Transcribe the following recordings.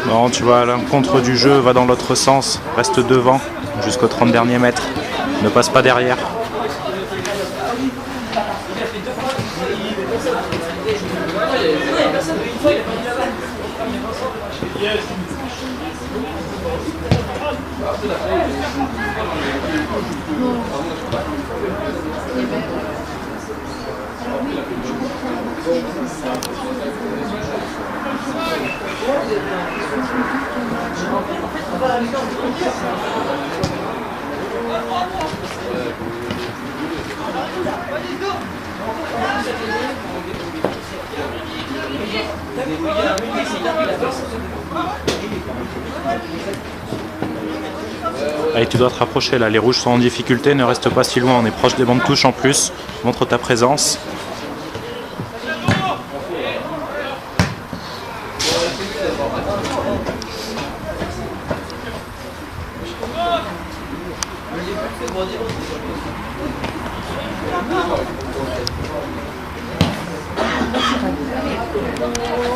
Bon, tu vas à l'encontre du jeu, va dans l'autre sens, reste devant jusqu'aux 30 derniers mètres, ne passe pas derrière. Allez, tu dois te rapprocher là, les rouges sont en difficulté, ne reste pas si loin, on est proche des bancs de touche en plus, montre ta présence.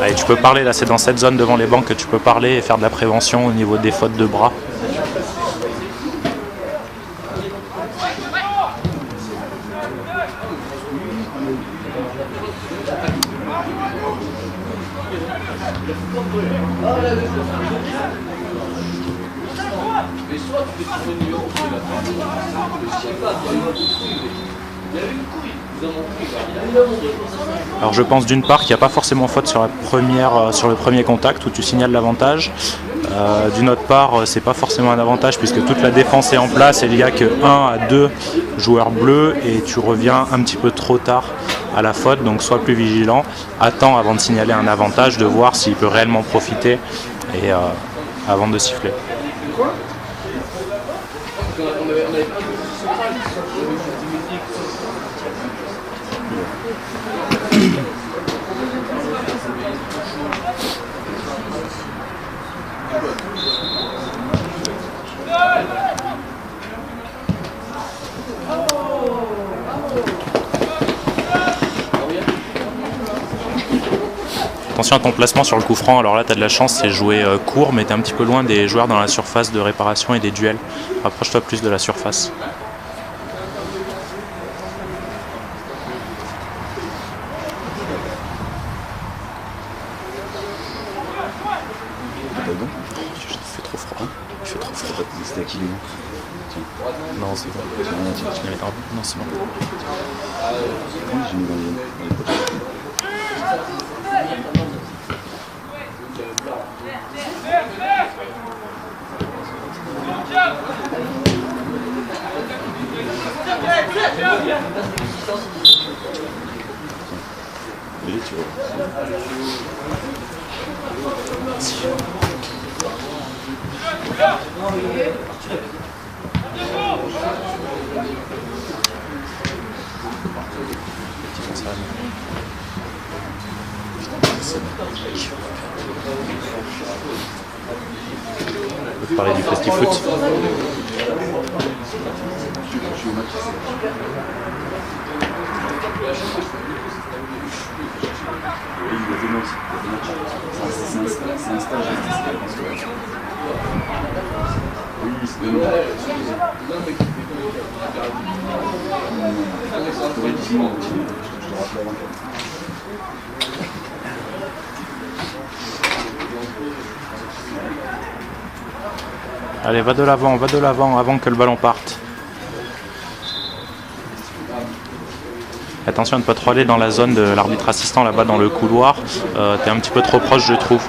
Allez, tu peux parler là, c'est dans cette zone devant les bancs que tu peux parler et faire de la prévention au niveau des fautes de bras. Alors je pense d'une part qu'il n'y a pas forcément faute sur le premier contact où tu signales l'avantage. D'une autre part, c'est pas forcément un avantage puisque toute la défense est en place et il n'y a que 1 à 2 joueurs bleus et tu reviens un petit peu trop tard à la faute, donc sois plus vigilant, attends avant de signaler un avantage, de voir s'il peut réellement profiter et avant de siffler. Attention à ton placement sur le coup franc, alors là tu as de la chance, c'est jouer court mais tu es un petit peu loin des joueurs dans la surface de réparation et des duels. Rapproche-toi plus de la surface. Il fait trop froid. Il fait trop froid. C'était à qui lui? Non, c'est bon. Non, c'est bon. On peut parler du festi-foot. C'est un stage. Oui, c'est bien. Allez, va de l'avant avant que le ballon parte. Attention à ne pas trop aller dans la zone de l'arbitre assistant là-bas dans le couloir. T'es un petit peu trop proche, je trouve.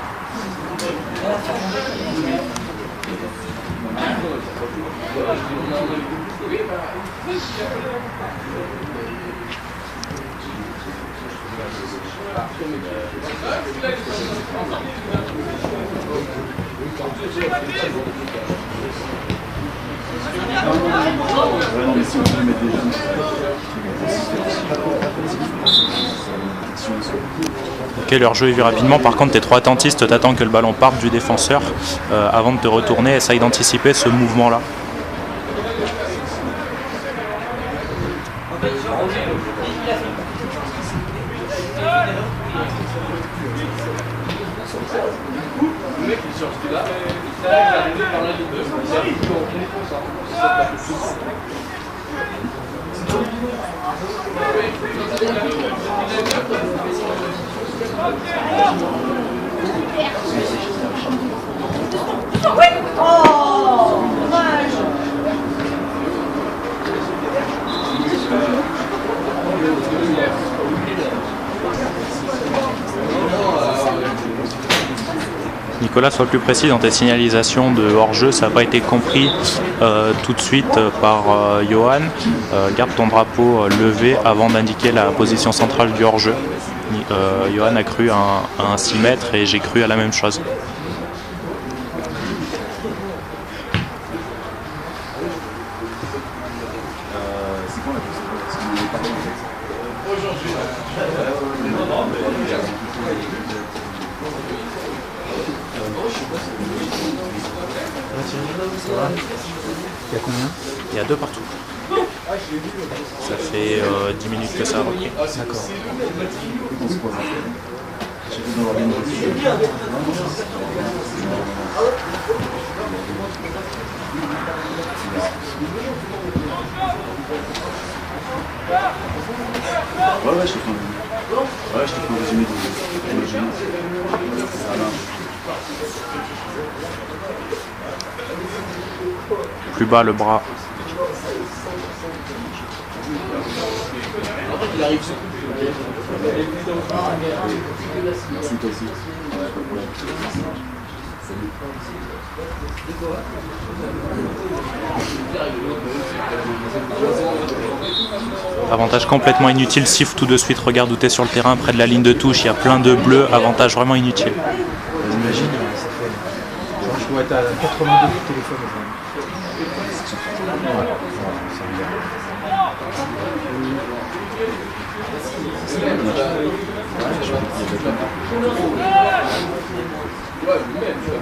Ok, leur jeu est vu rapidement. Par contre, tu es trop attentiste, t'attends que le ballon parte du défenseur avant de te retourner. Essaye d'anticiper ce mouvement-là. Le mec il sort là, il est arrivé par la ligne 2, il arrive comme ça. Oh, dommage. Nicolas, sois plus précis dans tes signalisations de hors-jeu, ça n'a pas été compris tout de suite par Johan. Garde ton drapeau levé avant d'indiquer la position centrale du hors-jeu. Johan a cru à un 6 mètres et j'ai cru à la même chose. Il y a combien? Il y a 2 partout. Ça fait 10 minutes que ça a repris. D'accord. Ouais, je te fais un résumé du résumé. Plus bas le bras. Il arrive. Merci toi aussi. Avantage complètement inutile, siffle tout de suite, regarde où tu es sur le terrain, près de la ligne de touche, il y a plein de bleus, avantage vraiment inutile. Imagine, ça fait. Genre, je dois être à 82 de téléphone.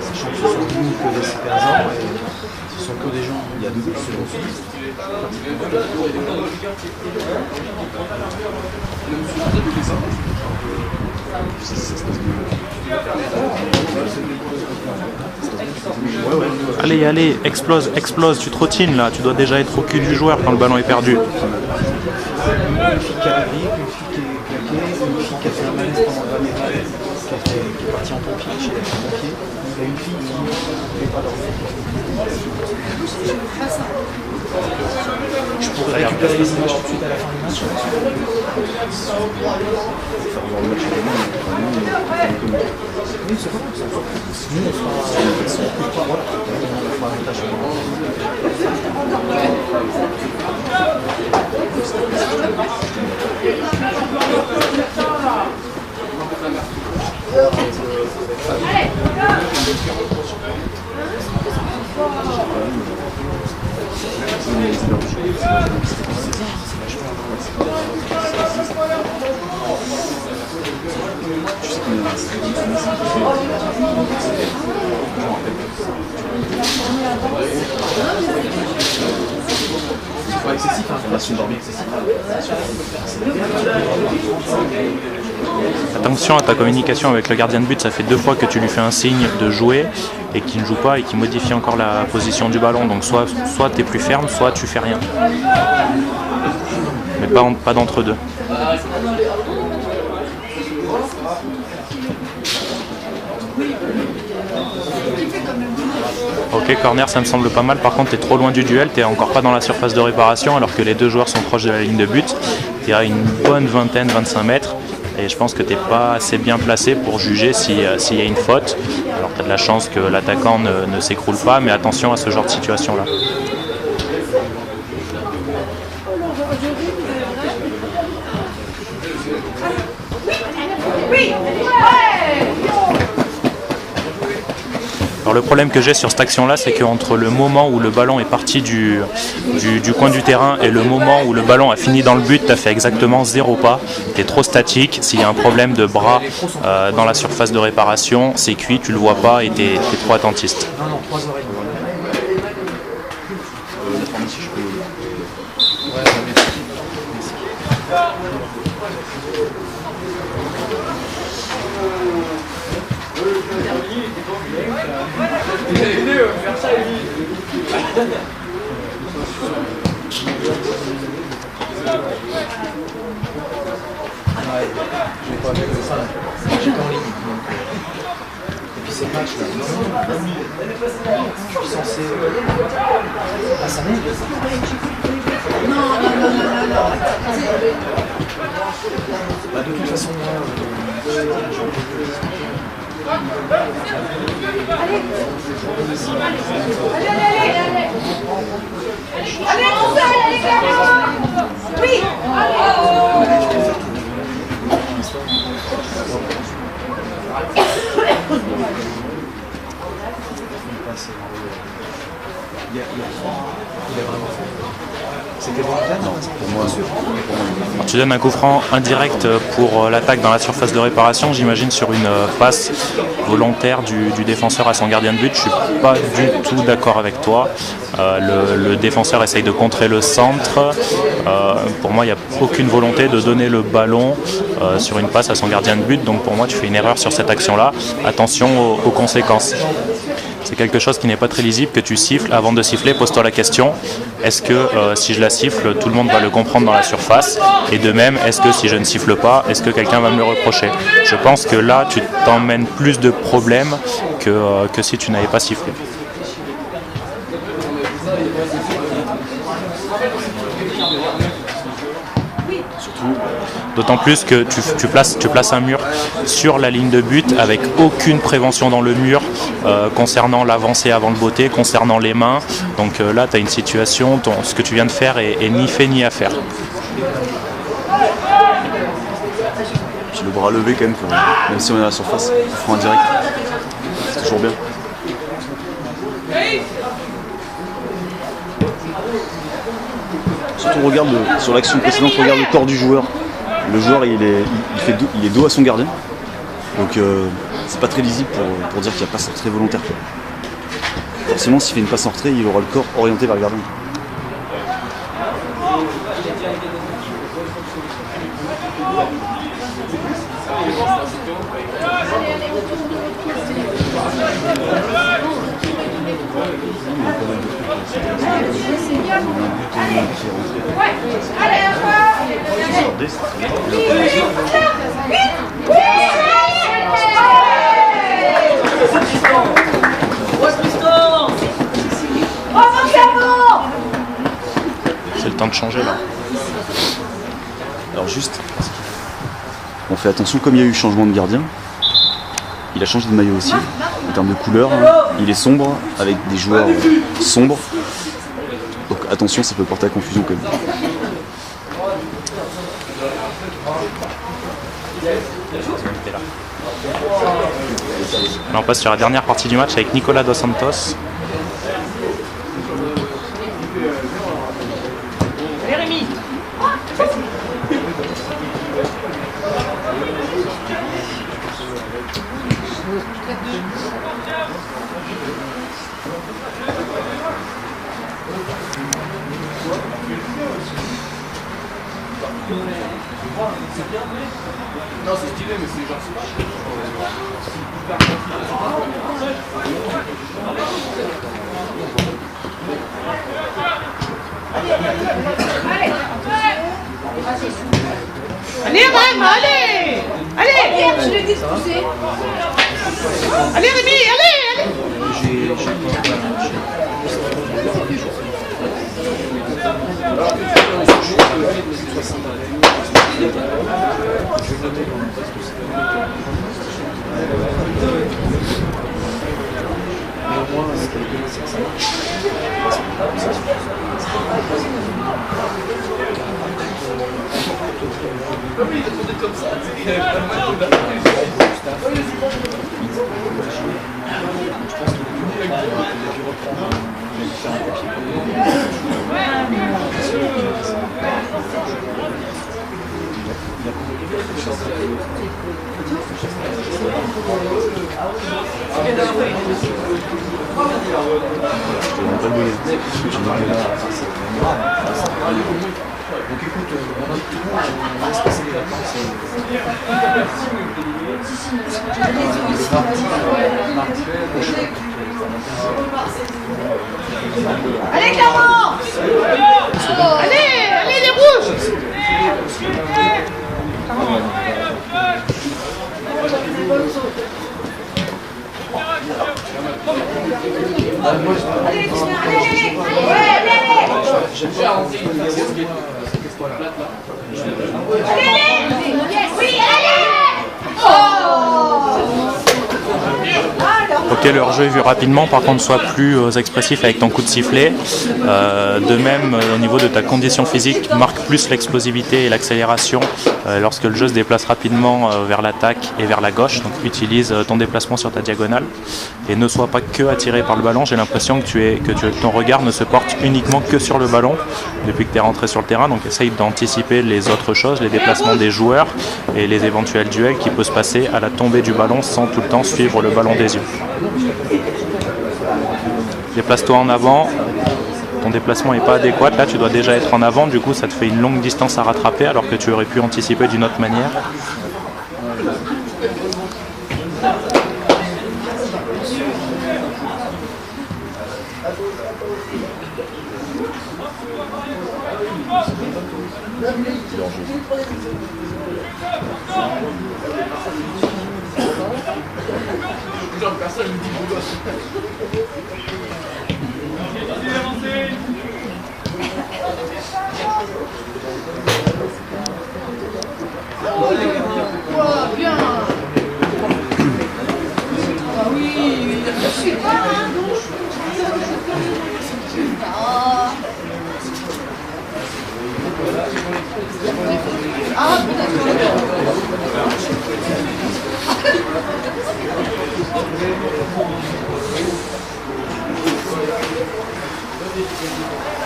Sachant que ce sont nous que des super gens et ce sont que des gens, il y a deux Allez, allez, explose, explose, tu trottines là, tu dois déjà être au cul du joueur quand le ballon est perdu. Une fille qui a la brique, une fille qui est claquée, une fille qui a fait un malaise pendant le dernier match, qui est partie en pompier chez les pompiers. il y a une fille qui n'est pas dormir. Je pourrais récupérer les images tout de suite à la fin du match. Oui, c'est pas comme ça. Nous, on fera voilà. On fera un montage. Attention à ta communication avec le gardien de but, ça fait 2 fois que tu lui fais un signe de jouer et qu'il ne joue pas et qu'il modifie encore la position du ballon. Donc soit tu es plus ferme, soit tu fais rien. Mais pas d'entre-deux. Ok, corner, ça me semble pas mal. Par contre, tu es trop loin du duel, tu n'es encore pas dans la surface de réparation alors que les 2 joueurs sont proches de la ligne de but. Tu es à une bonne 20-25 mètres et je pense que tu n'es pas assez bien placé pour juger s'il y a une faute. Alors tu as de la chance que l'attaquant ne s'écroule pas, mais attention à ce genre de situation-là. Alors le problème que j'ai sur cette action-là, c'est qu'entre le moment où le ballon est parti du coin du terrain et le moment où le ballon a fini dans le but, tu as fait exactement 0 pas. Tu es trop statique. S'il y a un problème de bras dans la surface de réparation, c'est cuit, tu le vois pas et tu es trop attentiste. Non, 3 oreilles. Faire ça, Ellie. Je n'ai pas vu ça. J'étais en ligne. Et puis ces matchs-là, je suis censé. Ah, ça m'aide. Non. Bah, de toute façon, Allez, mon gars, allez, carrément. Oui. il est vraiment fait. C'était volontaire? Non, pour moi, sûr. Alors, tu donnes un coup franc indirect pour l'attaque dans la surface de réparation, j'imagine sur une passe volontaire du défenseur à son gardien de but. Je ne suis pas du tout d'accord avec toi. Le défenseur essaye de contrer le centre. Pour moi, il n'y a aucune volonté de donner le ballon sur une passe à son gardien de but. Donc pour moi, tu fais une erreur sur cette action-là. Attention aux conséquences. C'est quelque chose qui n'est pas très lisible, que tu siffles. Avant de siffler, pose-toi la question, est-ce que si je la siffle, tout le monde va le comprendre dans la surface? Et de même, est-ce que si je ne siffle pas, est-ce que quelqu'un va me le reprocher? Je pense que là, tu t'emmènes plus de problèmes que si tu n'avais pas sifflé. D'autant plus que tu places un mur sur la ligne de but avec aucune prévention dans le mur concernant l'avancée avant le botté, concernant les mains. Donc là, tu as une situation, ce que tu viens de faire est ni fait ni à faire. J'ai le bras levé quand même, même si on est à la surface, on fera en direct. C'est toujours bien. Surtout regarde sur l'action précédente, regarde le corps du joueur. Le joueur il est dos à son gardien, donc c'est pas très lisible pour dire qu'il n'y a pas de retrait volontaire. Forcément, s'il fait une passe en retrait, il aura le corps orienté vers le gardien. Allez, C'est le temps de changer là. Alors juste, on fait attention, comme il y a eu changement de gardien, il a changé de maillot aussi, en termes de couleur, hein. Il est sombre, avec des joueurs sombres, donc attention, ça peut porter à confusion quand même. Là, on passe sur la dernière partie du match avec Nicolas Dos Santos. Jérémy. Non, c'est stylé, mais c'est genre Allez, Rem, allez. Allez, Pierre, je l'ai dit de pousser. Allez, Rémi, allez, allez. Donc écoute, on va se passer les vacances. Allez, Clément. Allez, allez, les rouges. Allez, allez, Ok, le hors-jeu est vu rapidement, par contre sois plus expressif avec ton coup de sifflet. De même, au niveau de ta condition physique, marque plus l'explosivité et l'accélération lorsque le jeu se déplace rapidement vers l'attaque et vers la gauche. Donc utilise ton déplacement sur ta diagonale et ne sois pas que attiré par le ballon. J'ai l'impression que ton regard ne se porte uniquement que sur le ballon depuis que tu es rentré sur le terrain. Donc essaye d'anticiper les autres choses, les déplacements des joueurs et les éventuels duels qui peuvent se passer à la tombée du ballon sans tout le temps suivre le ballon des yeux. Déplace-toi en avant, ton déplacement n'est pas adéquat, là tu dois déjà être en avant, du coup ça te fait une longue distance à rattraper alors que tu aurais pu anticiper d'une autre manière. personne ne dit beau gosse. Bien. Ah oui, je suis pas un douche. Ah,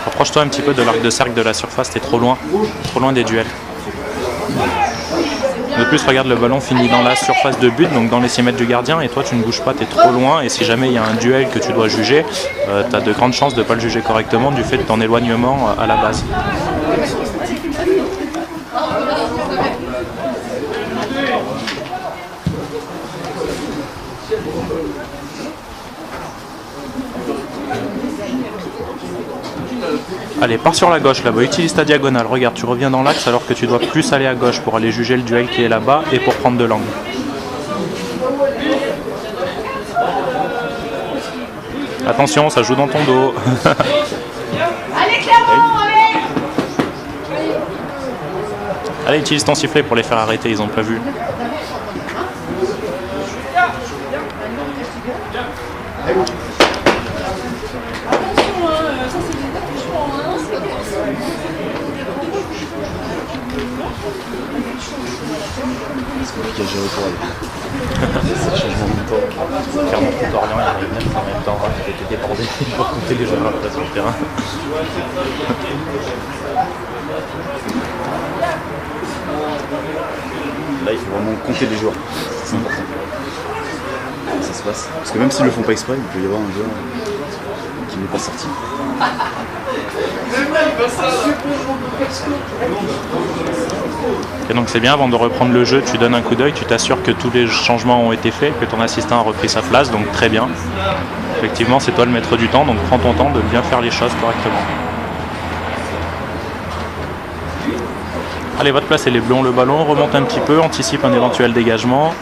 Rapproche-toi un petit peu de l'arc de cercle de la surface, t'es trop loin des duels. De plus, regarde, le ballon finit dans la surface de but, donc dans les 6 mètres du gardien, et toi tu ne bouges pas, tu es trop loin, et si jamais il y a un duel que tu dois juger, tu as de grandes chances de ne pas le juger correctement du fait de ton éloignement à la base. Allez, pars sur la gauche là-bas, utilise ta diagonale, regarde, tu reviens dans l'axe alors que tu dois plus aller à gauche pour aller juger le duel qui est là-bas et pour prendre de l'angle. Attention, ça joue dans ton dos. allez Clément, allez. Allez, utilise ton sifflet pour les faire arrêter, ils ont pas vu. C'est compliqué à gérer pour elle. C'est le changement de temps. Clairement, contre Orient, il arrive même en même temps, il était débordé pour compter les joueurs après sur le terrain. Là, il faut vraiment compter les joueurs. C'est important. Ça se passe. Parce que même s'ils le font pas exprès, il peut y avoir un joueur qui n'est pas sorti. Et donc c'est bien, avant de reprendre le jeu, tu donnes un coup d'œil, tu t'assures que tous les changements ont été faits, que ton assistant a repris sa place, donc très bien. Effectivement, c'est toi le maître du temps, donc prends ton temps de bien faire les choses correctement. Allez, votre place, et les bleus ont le ballon, remonte un petit peu, anticipe un éventuel dégagement.